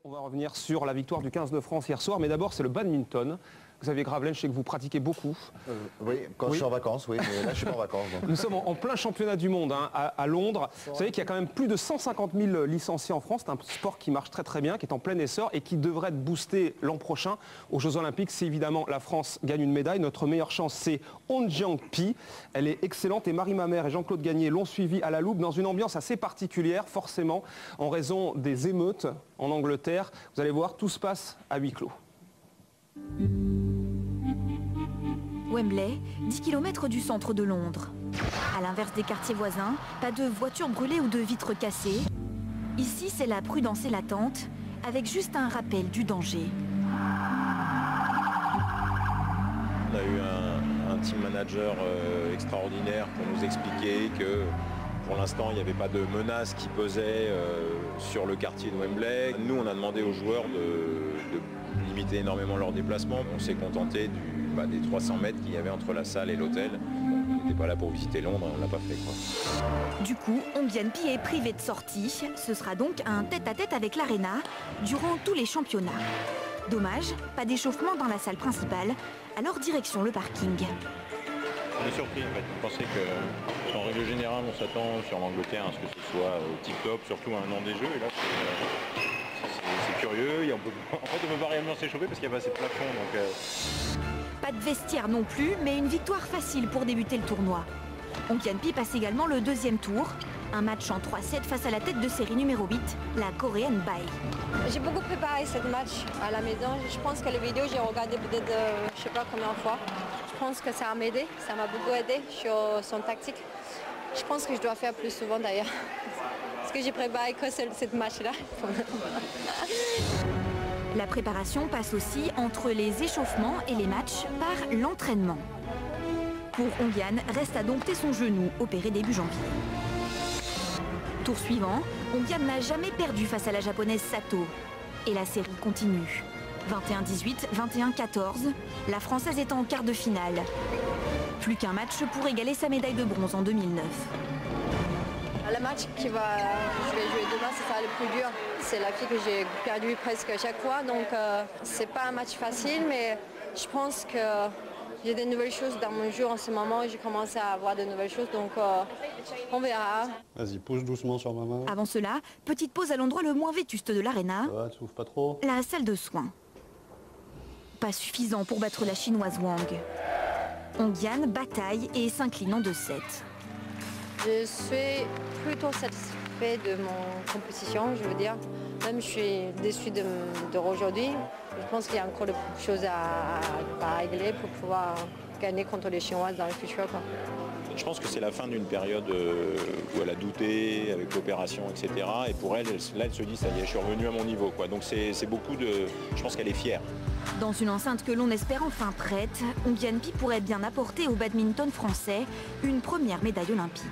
On va revenir sur la victoire du 15 de France hier soir, mais d'abord c'est le badminton. Xavier Gravelaine, je sais que vous pratiquez beaucoup. Oui, quand je suis en vacances, oui, mais là je suis pas en vacances. Donc. Nous sommes en plein championnat du monde à Londres. Vous savez qu'il y a quand même plus de 150 000 licenciés en France. C'est un sport qui marche très très bien, qui est en plein essor et qui devrait être boosté l'an prochain aux Jeux Olympiques. Si évidemment la France gagne une médaille, notre meilleure chance c'est On Jiang-pi. Elle est excellente et Marie Mamère et Jean-Claude Gagné l'ont suivie à la loupe dans une ambiance assez particulière, forcément en raison des émeutes en Angleterre. Vous allez voir, tout se passe à huis clos. Wembley, 10 km du centre de Londres. À l'inverse des quartiers voisins, pas de voitures brûlées ou de vitres cassées. Ici, c'est la prudence et l'attente, avec juste un rappel du danger. On a eu un team manager extraordinaire pour nous expliquer que pour l'instant, il n'y avait pas de menace qui pesait sur le quartier de Wembley. Nous, on a demandé aux joueurs de limiter énormément leurs déplacements. On s'est contenté des 300 mètres qu'il y avait entre la salle et l'hôtel. On n'était pas là pour visiter Londres, on ne l'a pas fait, quoi. Du coup, On Jiang-pi est privé de sortie. Ce sera donc un tête-à-tête avec l'Arena durant tous les championnats. Dommage, pas d'échauffement dans la salle principale, alors direction le parking. On est surpris en fait. On pensait que, en règle générale, on s'attend sur l'Angleterre à ce que ce soit tip-top, surtout à un an des Jeux. Et là, c'est curieux. En fait, on ne peut pas réellement s'échauffer parce qu'il n'y a pas assez de plafond. Donc, Pas de vestiaire non plus, mais une victoire facile pour débuter le tournoi. On Jiang-pi passe également le deuxième tour. Un match en 3-7 face à la tête de série numéro 8, la coréenne Bai. J'ai beaucoup préparé ce match à la maison. Je pense que les vidéos, j'ai regardé peut-être je sais pas combien de fois. Je pense que ça m'a aidé, ça m'a beaucoup aidé sur son tactique. Je pense que je dois faire plus souvent d'ailleurs. Parce que j'ai préparé que ce match-là. La préparation passe aussi entre les échauffements et les matchs par l'entraînement. Pour Onguian, reste à dompter son genou, opéré début janvier. Tour suivant, Onguian n'a jamais perdu face à la japonaise Sato. Et la série continue. 21-18, 21-14, la française est en quart de finale. Plus qu'un match pour égaler sa médaille de bronze en 2009. Le match que je vais jouer demain, c'est ça le plus dur. C'est la fille que j'ai perdue presque à chaque fois, donc c'est pas un match facile, mais je pense que j'ai des nouvelles choses dans mon jeu en ce moment. J'ai commencé à avoir de nouvelles choses, donc on verra. Vas-y, pousse doucement sur ma main. Avant cela, petite pause à l'endroit le moins vétuste de l'Arena. Ouais, tu souffles pas trop. La salle de soins. Pas suffisant pour battre la chinoise Wang. Onguian bataille et s'incline en 2-7. Je suis plutôt satisfait de mon compétition, je veux dire. Même je suis déçue de aujourd'hui. Je pense qu'il y a encore des choses à régler pour pouvoir gagner contre les Chinoises dans le futur, quoi. je pense que c'est la fin d'une période où elle a douté avec l'opération, etc. Et pour elle, là, elle se dit, ça y est, je suis revenu à mon niveau, quoi. Donc c'est beaucoup de... Je pense qu'elle est fière. Dans une enceinte que l'on espère enfin prête, On Jiang-pi pourrait bien apporter au badminton français une première médaille olympique.